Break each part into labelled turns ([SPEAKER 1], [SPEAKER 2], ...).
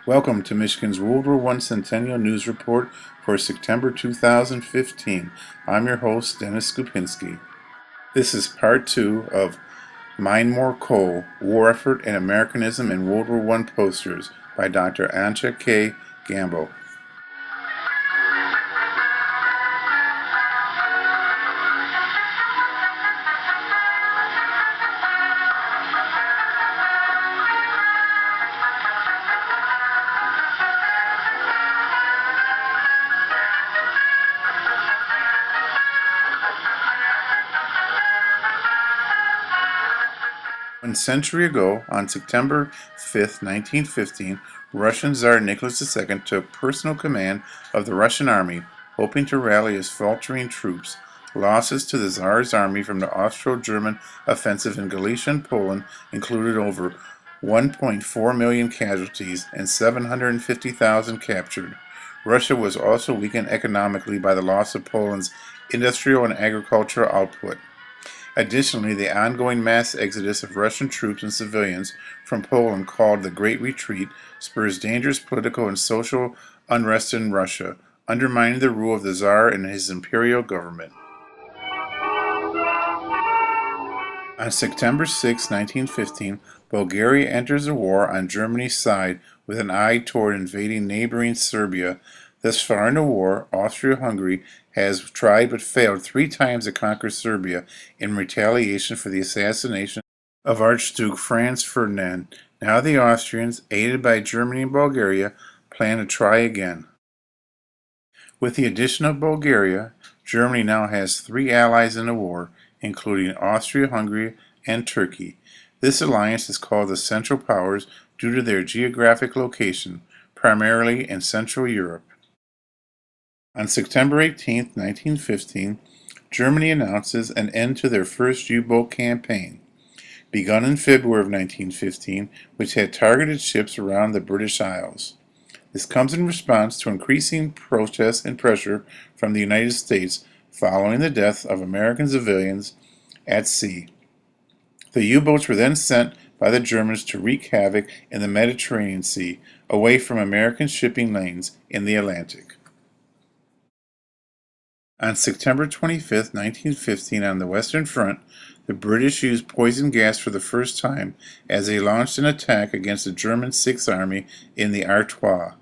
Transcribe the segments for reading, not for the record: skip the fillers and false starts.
[SPEAKER 1] Welcome to Michigan's World War I Centennial News Report for September 2015. I'm your host, Dennis Skupinski. This is part 2 of Mine More Coal, War Effort and Americanism in World War I posters by Dr. Antje K. Gamble. One century ago, on September 5, 1915, Russian Tsar Nicholas II took personal command of the Russian army, hoping to rally his faltering troops. Losses to the Tsar's army from the Austro-German offensive in Galicia and Poland included over 1.4 million casualties and 750,000 captured. Russia was also weakened economically by the loss of Poland's industrial and agricultural output. Additionally, the ongoing mass exodus of Russian troops and civilians from Poland, called the Great Retreat, spurs dangerous political and social unrest in Russia, undermining the rule of the Tsar and his imperial government. On September 6, 1915, Bulgaria enters the war on Germany's side with an eye toward invading neighboring Serbia. Thus far in the war, Austria-Hungary has tried but failed 3 times to conquer Serbia in retaliation for the assassination of Archduke Franz Ferdinand. Now the Austrians, aided by Germany and Bulgaria, plan to try again. With the addition of Bulgaria, Germany now has 3 allies in the war, including Austria-Hungary and Turkey. This alliance is called the Central Powers due to their geographic location, primarily in Central Europe. On September 18, 1915, Germany announces an end to their first U-boat campaign, begun in February of 1915, which had targeted ships around the British Isles. This comes in response to increasing protests and pressure from the United States following the death of American civilians at sea. The U-boats were then sent by the Germans to wreak havoc in the Mediterranean Sea, away from American shipping lanes in the Atlantic. On September 25, 1915, on the Western Front, the British used poison gas for the first time as they launched an attack against the German Sixth Army in the Artois.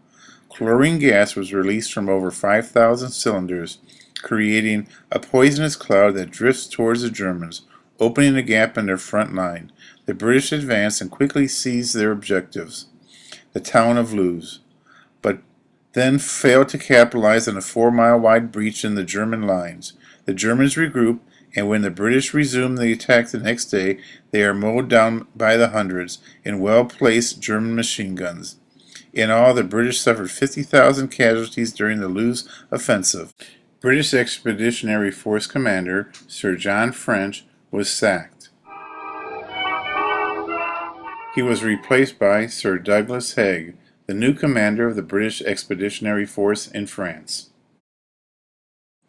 [SPEAKER 1] Chlorine gas was released from over 5,000 cylinders, creating a poisonous cloud that drifts towards the Germans, opening a gap in their front line. The British advanced and quickly seized their objectives, the town of Loos, but then failed to capitalize on a 4-mile-wide breach in the German lines. The Germans regrouped, and when the British resumed the attack the next day, they are mowed down by the hundreds in well-placed German machine guns. In all, the British suffered 50,000 casualties during the Loos offensive. British Expeditionary Force commander Sir John French was sacked. He was replaced by Sir Douglas Haig, the new commander of the British Expeditionary Force in France.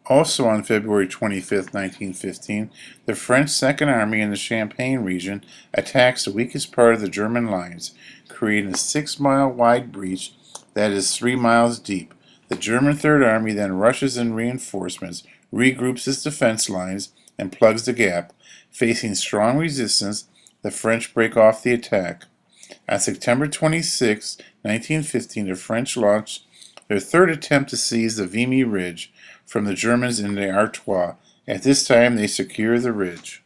[SPEAKER 1] Also on February 25, 1915, the French Second Army in the Champagne region attacks the weakest part of the German lines, creating a 6-mile-wide breach that is 3 miles deep. The German Third Army then rushes in reinforcements, regroups its defense lines, and plugs the gap. Facing strong resistance, the French break off the attack. On September 26, 1915, the French launched their third attempt to seize the Vimy Ridge from the Germans in the Artois. At this time, they secure the ridge.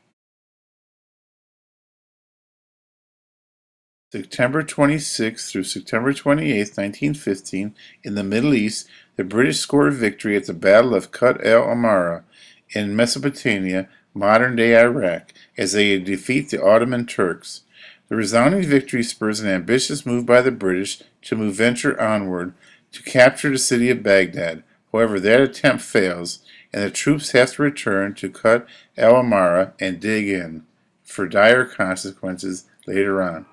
[SPEAKER 1] September 26 through September 28, 1915, in the Middle East, the British scored victory at the Battle of Kut el Amara in Mesopotamia, modern-day Iraq, as they defeat the Ottoman Turks. The resounding victory spurs an ambitious move by the British to venture onward to capture the city of Baghdad. However, that attempt fails, and the troops have to return to Kut el Amara and dig in, for dire consequences later on.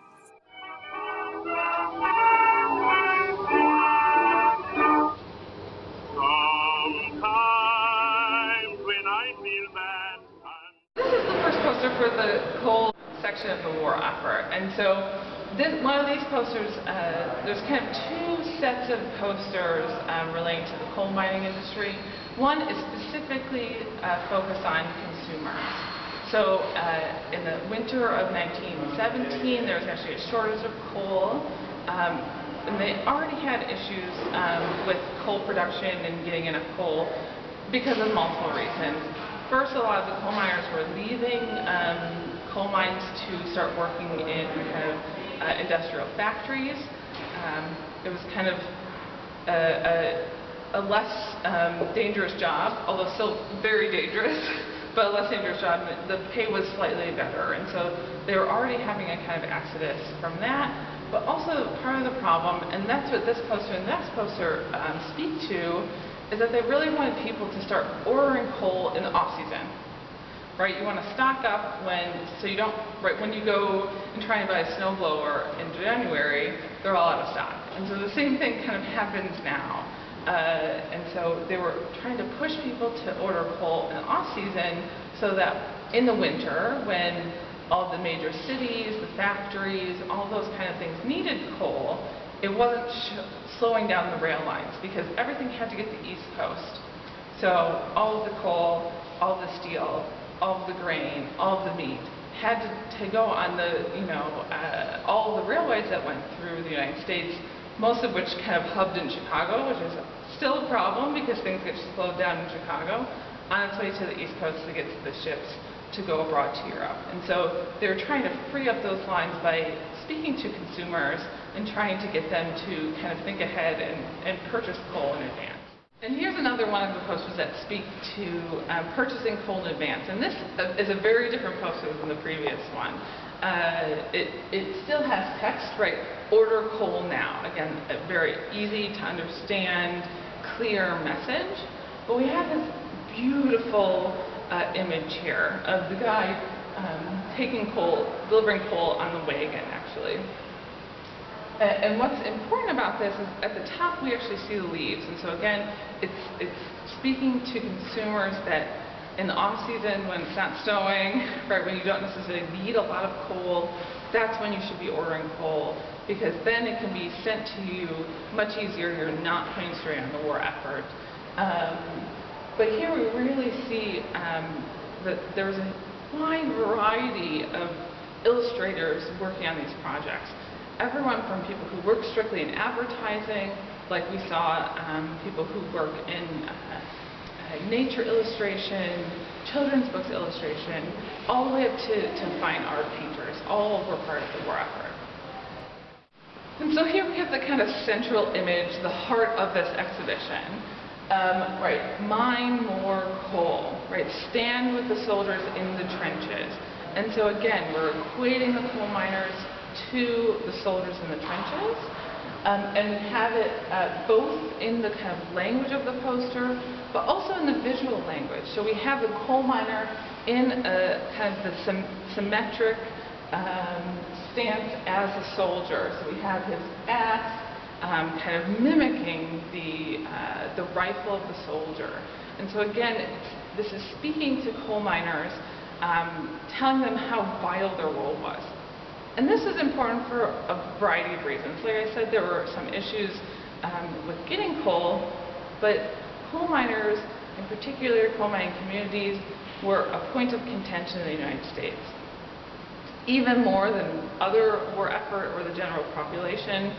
[SPEAKER 2] This is the first poster for the coal section of the war effort, and so One of these posters, there's kind of two sets of posters relating to the coal mining industry. One is specifically focused on consumers. So in the winter of 1917, there was actually a shortage of coal. And they already had issues with coal production and getting enough coal because of multiple reasons. First, a lot of the coal miners were leaving coal mines to start working in kind of industrial factories. It was kind of a less dangerous job, although still very dangerous, but a less dangerous job. The pay was slightly better, and so they were already having a kind of exodus from that. But also part of the problem, and that's what this poster and that poster speak to, is that they really wanted people to start ordering coal in the off-season. Right, you want to stock up so you don't, right, when you go and try and buy a snowblower in January, they're all out of stock. And so the same thing kind of happens now. And so they were trying to push people to order coal in the off-season so that in the winter, when all the major cities, the factories, all those kind of things needed coal, it wasn't slowing down the rail lines because everything had to get to the East Coast. So all of the coal, all of the steel, all of the grain, all of the meat had to go on the, all of the railways that went through the United States, most of which kind of hubbed in Chicago, which is still a problem because things get slowed down in Chicago, on its way to the East Coast to get to the ships to go abroad to Europe. And so they were trying to free up those lines by speaking to consumers and trying to get them to kind of think ahead and purchase coal in advance. And here's another one of the posters that speak to purchasing coal in advance. And this is a very different poster than the previous one. It still has text, right? Order coal now. Again, a very easy to understand, clear message. But we have this beautiful image here of the guy taking coal, delivering coal on the wagon, actually. And what's important about this is at the top we actually see the leaves. And so again, it's speaking to consumers that in the off season when it's not snowing, right, when you don't necessarily need a lot of coal, that's when you should be ordering coal because then it can be sent to you much easier. You're not putting straight on the war effort. But here we really see that there's a wide variety of illustrators working on these projects. Everyone from people who work strictly in advertising, like we saw people who work in nature illustration, children's books illustration, all the way up to fine art painters. All were part of the war effort. And so here we have the kind of central image, the heart of this exhibition. Right, mine more coal, right, stand with the soldiers in the trenches. And so again, we're equating the coal miners to the soldiers in the trenches, and have it both in the kind of language of the poster, but also in the visual language. So we have the coal miner in a kind of the symmetric stance as a soldier. So we have his axe, kind of mimicking the rifle of the soldier. And so again, this is speaking to coal miners, telling them how vital their role was. And this is important for a variety of reasons. Like I said, there were some issues with getting coal, but coal miners, in particular coal mining communities, were a point of contention in the United States. Even more than other war effort or the general population,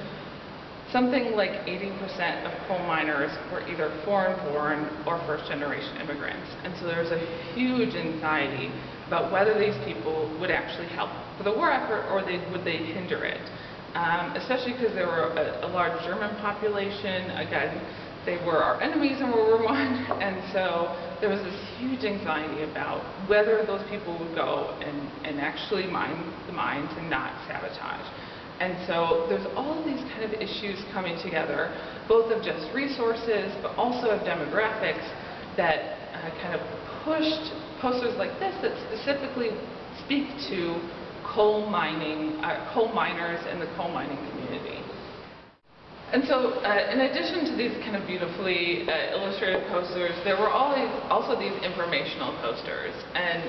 [SPEAKER 2] something like 80% of coal miners were either foreign-born or first-generation immigrants. And so there was a huge anxiety about whether these people would actually help for the war effort or would they hinder it. Especially because there were a large German population. Again, they were our enemies in World War I, and so there was this huge anxiety about whether those people would go and actually mine the mines and not sabotage. And so there's all of these kind of issues coming together, both of just resources, but also of demographics that kind of pushed posters like this that specifically speak to coal miners and the coal mining community. And so, in addition to these kind of beautifully illustrated posters, there were also these informational posters, and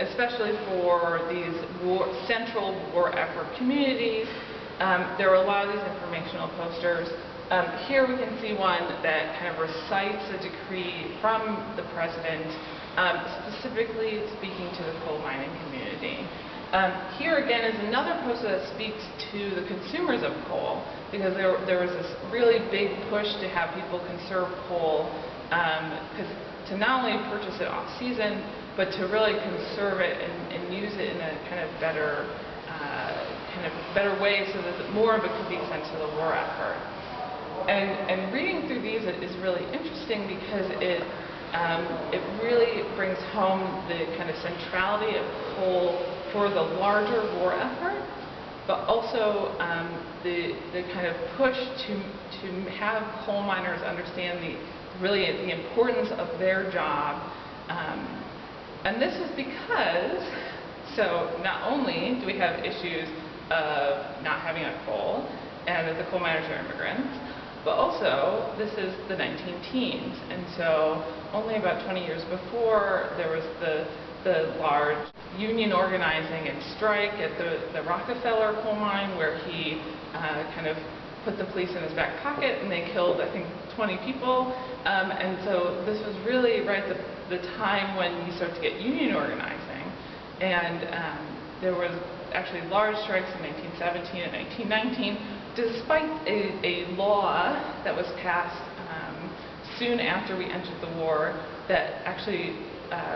[SPEAKER 2] especially for these central war effort communities, there were a lot of these informational posters. Here we can see one that kind of recites a decree from the president, specifically speaking to the coal mining community. Here again is another poster that speaks to the consumers of coal, because there was this really big push to have people conserve coal, to not only purchase it off season, but to really conserve it and use it in a kind of better way, so that more of it could be sent to the war effort. And reading through these is really interesting, because it really brings home the kind of centrality of coal for the larger war effort, but also the kind of push to have coal miners understand the importance of their job. And this is because, so not only do we have issues of not having enough coal, and that the coal miners are immigrants, but also this is the 19-teens, and so only about 20 years before there was the large union organizing and strike at the Rockefeller coal mine, where he kind of put the police in his back pocket, and they killed, I think, 20 people. And so this was really right at the time when you start to get union organizing. And there was actually large strikes in 1917 and 1919, despite a law that was passed soon after we entered the war that actually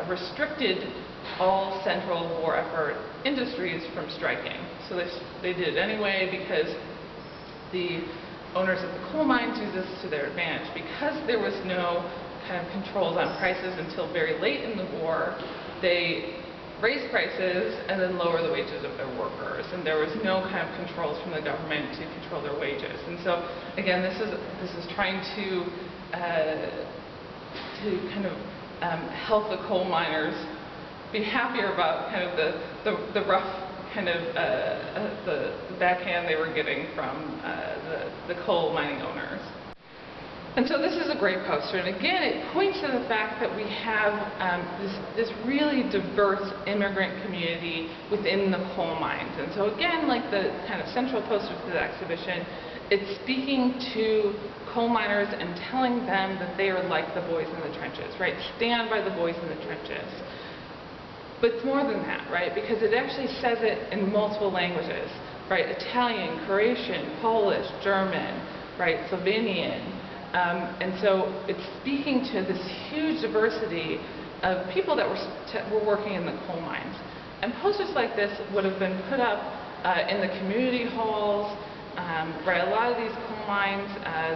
[SPEAKER 2] restricted all central war effort industries from striking. So they did it anyway, because the owners of the coal mines used this to their advantage. Because there was no kind of controls on prices until very late in the war, they raise prices and then lower the wages of their workers, and there was no kind of controls from the government to control their wages. And so again, this is trying to kind of help the coal miners be happier about kind of the rough kind of the backhand they were getting from the coal mining owners. And so this is a great poster, and again it points to the fact that we have this really diverse immigrant community within the coal mines. And so again, like the kind of central poster to the exhibition, it's speaking to coal miners and telling them that they are like the boys in the trenches, right? Stand by the boys in the trenches. But it's more than that, right? Because it actually says it in multiple languages, right? Italian, Croatian, Polish, German, right? Slovenian. And so it's speaking to this huge diversity of people that were working in the coal mines. And posters like this would have been put up in the community halls, right? A lot of these coal mines,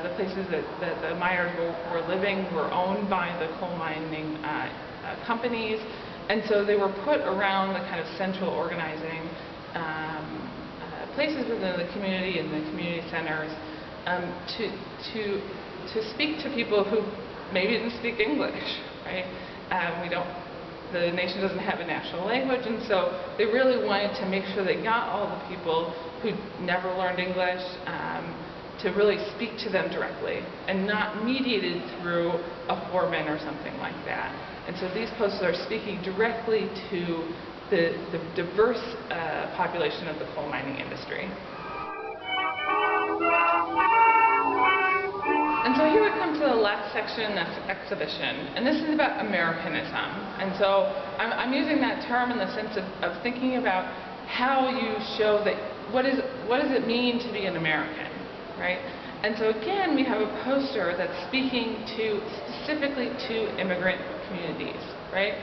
[SPEAKER 2] the places that the miners were living, were owned by the coal mining companies. And so they were put around the kind of central organizing places within the community and the community centers to speak to people who maybe didn't speak English, right? The nation doesn't have a national language, and so they really wanted to make sure they got all the people who never learned English to really speak to them directly, and not mediated through a foreman or something like that. And so these posters are speaking directly to the diverse population of the coal mining industry. And so here we come to the last section of the exhibition, and this is about Americanism. And so I'm using that term in the sense of thinking about how you show that what does it mean to be an American, right? And so again, we have a poster that's speaking specifically to immigrant communities, right?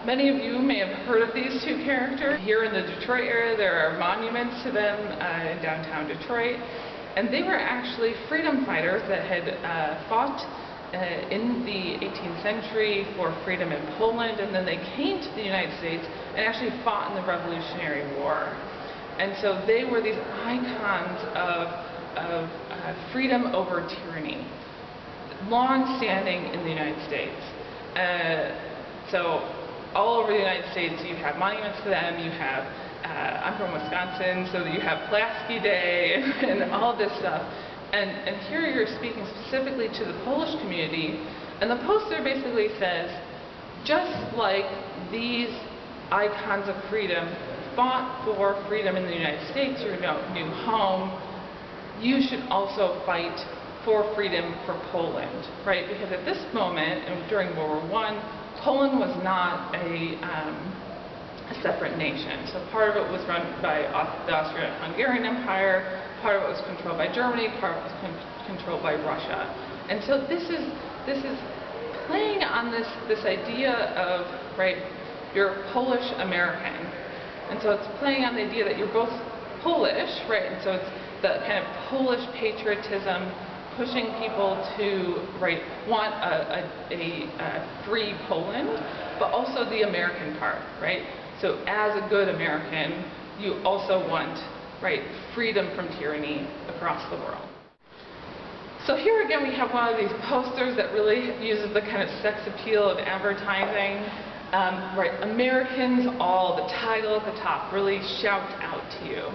[SPEAKER 2] Many of you may have heard of these two characters. Here in the Detroit area, there are monuments to them in downtown Detroit. And they were actually freedom fighters that had fought in the 18th century for freedom in Poland, and then they came to the United States and actually fought in the Revolutionary War. And so they were these icons of freedom over tyranny, long-standing in the United States. So all over the United States, you have monuments to them, you have I'm from Wisconsin, so you have Pulaski Day and all this stuff. And here you're speaking specifically to the Polish community, and the poster basically says, just like these icons of freedom fought for freedom in the United States, your new home, you should also fight for freedom for Poland, right? Because at this moment, and during World War I, Poland was not a separate nation. So part of it was run by the Austro-Hungarian Empire, part of it was controlled by Germany, part of it was controlled by Russia. And so this is playing on this idea of, right, you're Polish American. And so it's playing on the idea that you're both Polish, right? And so it's the kind of Polish patriotism pushing people to, right, want a free Poland, but also the American part, right? So as a good American, you also want, right, freedom from tyranny across the world. So here again we have one of these posters that really uses the kind of sex appeal of advertising. Right, Americans all, the title at the top really shouts out to you.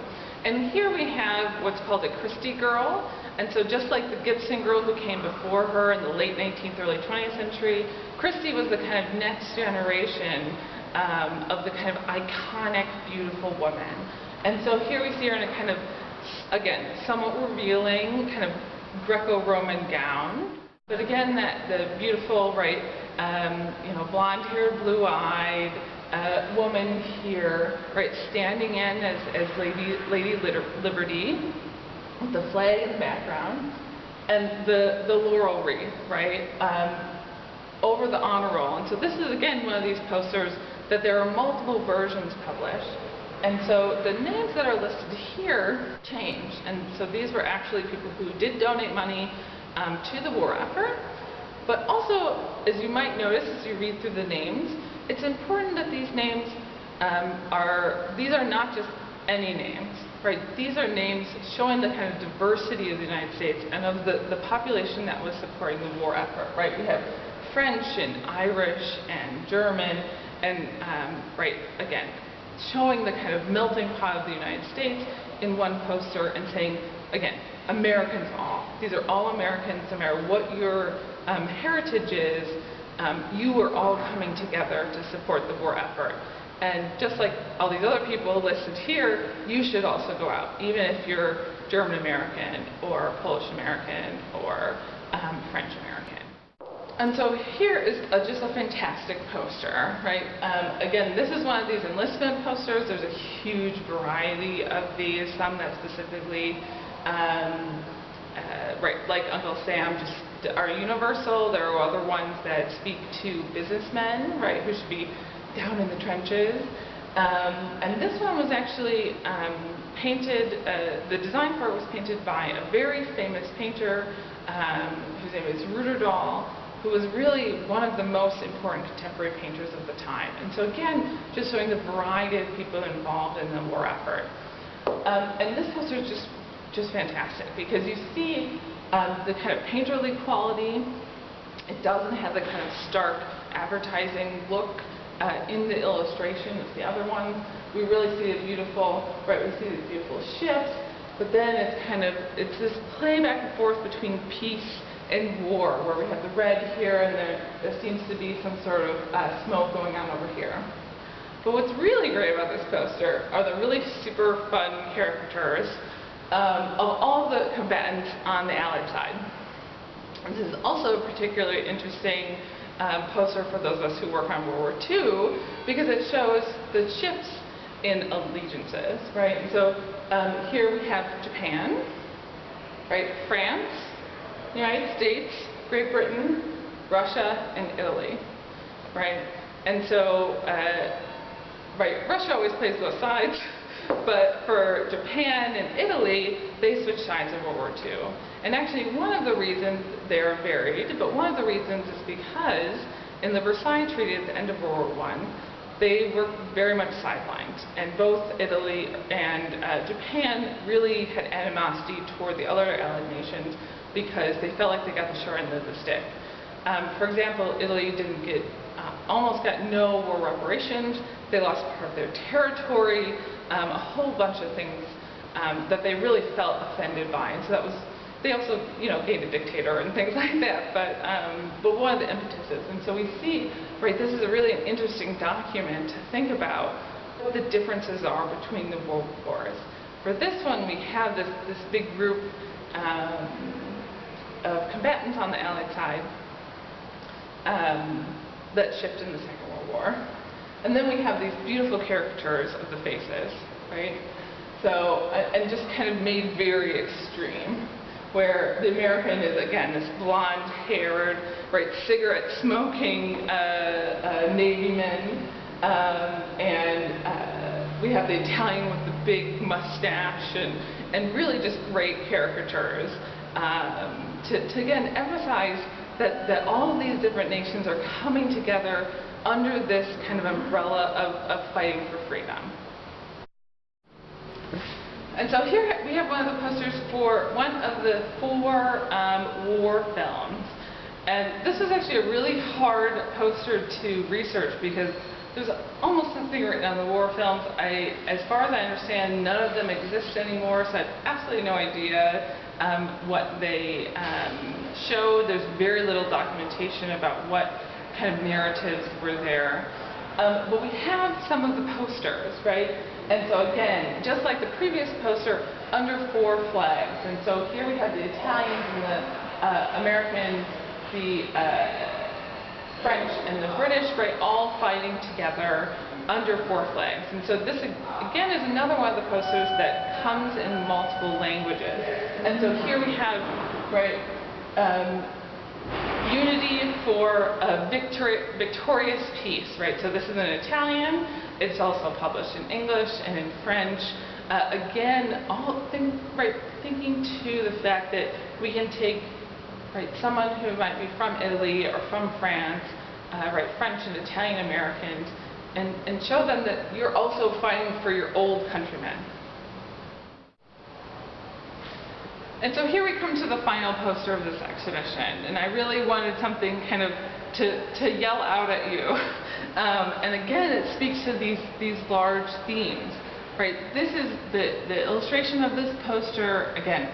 [SPEAKER 2] And here we have what's called a Christie girl. And so just like the Gibson girl who came before her in the late 19th, early 20th century, Christie was the kind of next generation of the kind of iconic, beautiful woman. And so here we see her in a kind of, again, somewhat revealing kind of Greco-Roman gown. But again, the beautiful, right, blonde-haired, blue-eyed woman here, right, standing in as Lady Liberty, with the flag in the background, and the laurel wreath, right, over the honor roll. And so this is again one of these posters that there are multiple versions published. And so the names that are listed here changed. And so these were actually people who did donate money to the war effort. But also, as you might notice as you read through the names, it's important that these names these are not just any names, right? These are names showing the kind of diversity of the United States and of the population that was supporting the war effort, right? We have French and Irish and German and, right, again, showing the kind of melting pot of the United States in one poster and saying, again, Americans all. These are all Americans, no matter what your heritage is, you are all coming together to support the war effort. And just like all these other people listed here, you should also go out, even if you're German American or Polish American or French American. And so here is just a fantastic poster, right? Again, this is one of these enlistment posters. There's a huge variety of these, some that specifically, right, like Uncle Sam, just are universal. There are other ones that speak to businessmen, right, who should be down in the trenches. And this one was actually painted, the design for it was painted by a very famous painter whose name is Rudolf, who was really one of the most important contemporary painters of the time. And so again, just showing the variety of people involved in the war effort. And this poster is just fantastic because you see the kind of painterly quality. It doesn't have the kind of stark advertising look in the illustration as the other one. We really see a beautiful, right, we see these beautiful ships, but then it's this play back and forth between peace and war, where we have the red here and there seems to be some sort of smoke going on over here. But what's really great about this poster are the really super fun caricatures of all the combatants on the Allied side. This is also a particularly interesting poster for those of us who work on World War II because it shows the ships in allegiances, right? And so here we have Japan, right? France, United States, Great Britain, Russia, and Italy, right? And so, right, Russia always plays both sides, but for Japan and Italy, they switch sides in World War II. And actually, one of the reasons they're varied, but one of the reasons is because in the Versailles Treaty at the end of World War I, they were very much sidelined. And both Italy and Japan really had animosity toward the other Allied nations because they felt like they got the short end of the stick. For example, Italy almost got no war reparations. They lost part of their territory. a whole bunch of things that they really felt offended by. And so that was, they also, gained a dictator and things like that, but one of the impetuses. And so we see, right, this is a really interesting document to think about what the differences are between the world wars. For this one, we have this big group of combatants on the Allied side that shipped in the Second World War. And then we have these beautiful caricatures of the faces, right? So, and just kind of made very extreme, where the American is, again, this blonde-haired, right, cigarette-smoking Navy man, and we have the Italian with the big mustache, and really just great caricatures to again emphasize that all of these different nations are coming together under this kind of umbrella of fighting for freedom. And so here we have one of the posters for one of the 4 war films. And this was actually a really hard poster to research because there's almost nothing written on the war films. As far as I understand, none of them exist anymore, so I have absolutely no idea what they showed. There's very little documentation about what kind of narratives were there. But we have some of the posters, right? And so again, just like the previous poster, under 4 flags. And so here we have the Italians and the Americans, the French and the British, right, all fighting together under 4 flags. And so this, again, is another one of the posters that comes in multiple languages. And so here we have, right, unity for a victorious peace, right? So this is in Italian. It's also published in English and in French. Again, thinking to the fact that we can take, right, someone who might be from Italy or from France, right, French and Italian Americans, and show them that you're also fighting for your old countrymen. And so here we come to the final poster of this exhibition, and I really wanted something kind of to yell out at you. And again, it speaks to these large themes, right? This is the illustration of this poster, again,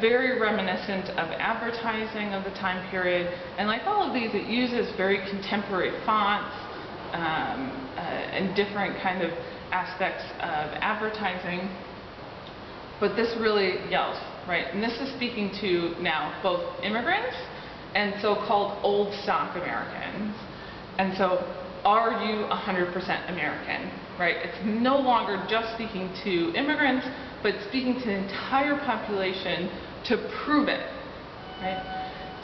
[SPEAKER 2] very reminiscent of advertising of the time period, and like all of these, it uses very contemporary fonts and different kind of aspects of advertising. But this really yells, right? And this is speaking to now both immigrants and so-called old stock Americans. And so, are you 100% American, right? It's no longer just speaking to immigrants, but speaking to the entire population to prove it, right?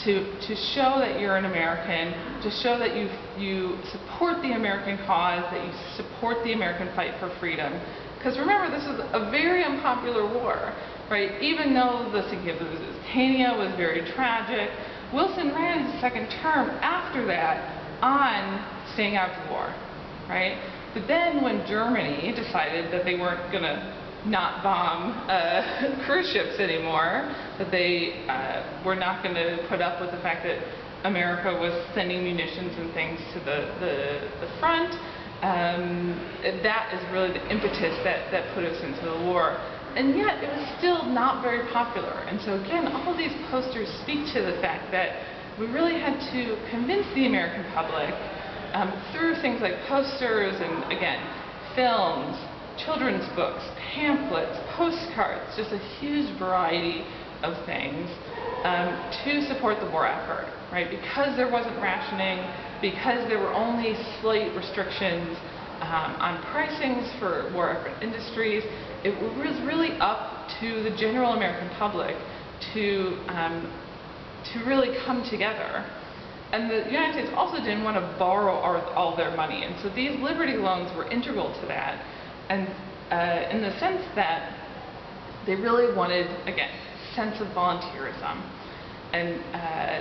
[SPEAKER 2] To show that you're an American, to show that you support the American cause, that you support the American fight for freedom. Because remember, this is a very unpopular war, right? Even though the Centennial was very tragic, Wilson ran his 2nd term after that on staying out of the war, right? But then when Germany decided that they weren't going to not bomb cruise ships anymore, that they were not going to put up with the fact that America was sending munitions and things to the front, that is really the impetus that put us into the war. And yet it was still not very popular. And so again, all of these posters speak to the fact that we really had to convince the American public through things like posters and, again, films, children's books, pamphlets, postcards, just a huge variety of things to support the war effort, right? Because there wasn't rationing, because there were only slight restrictions on pricings for war effort industries, it was really up to the general American public to really come together. And the United States also didn't want to borrow all their money, and so these Liberty loans were integral to that, and in the sense that they really wanted, again, sense of volunteerism. And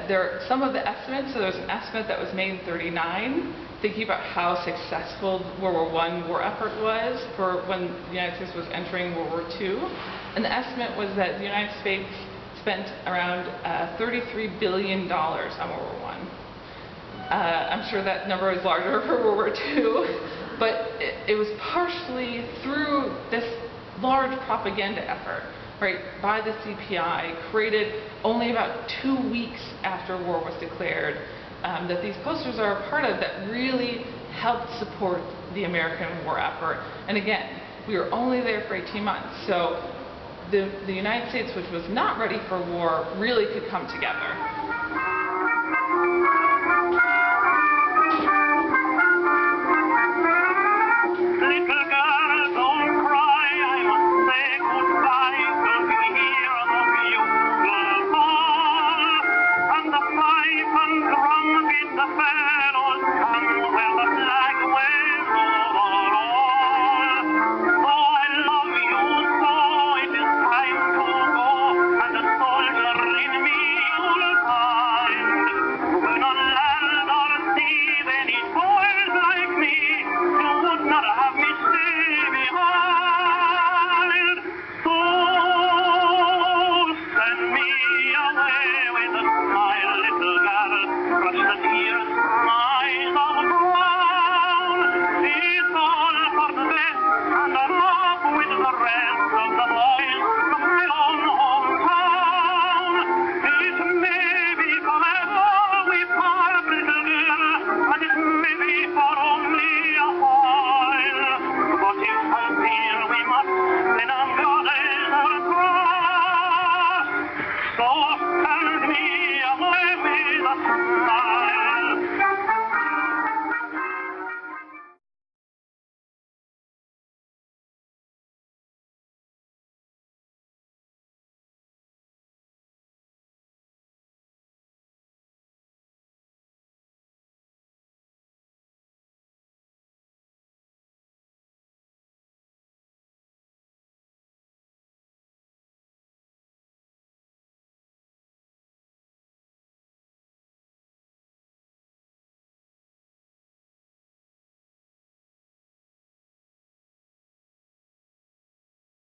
[SPEAKER 2] there are some of the estimates, so there's an estimate that was made in '39, thinking about how successful World War I war effort was for when the United States was entering World War II. And the estimate was that the United States spent around $33 billion on World War I. I'm sure that number is larger for World War II, But it was partially through this large propaganda effort, right, by the CPI, created only about 2 weeks after war was declared, that these posters are a part of, that really helped support the American war effort. And again, we were only there for 18 months, so the United States, which was not ready for war, really could come together.
[SPEAKER 3] Little girl, don't cry, I must say goodbye till we hear the bugle call. And the pipe and drum beat the fellows come where the flag waves over all. Oh, I love you so, it is time to go, and the soldier in me you'll find. When on land or sea they need boys like me, you would not have me stay behind. So send me away with a smile, little girl, brush the tears from eyes of brown. It's all for the best, and I'm off with the rest of the boys from my own hometown. It may be forever we part, little girl, and it may be for only a while. But if until we must, then our God is our cross. So send me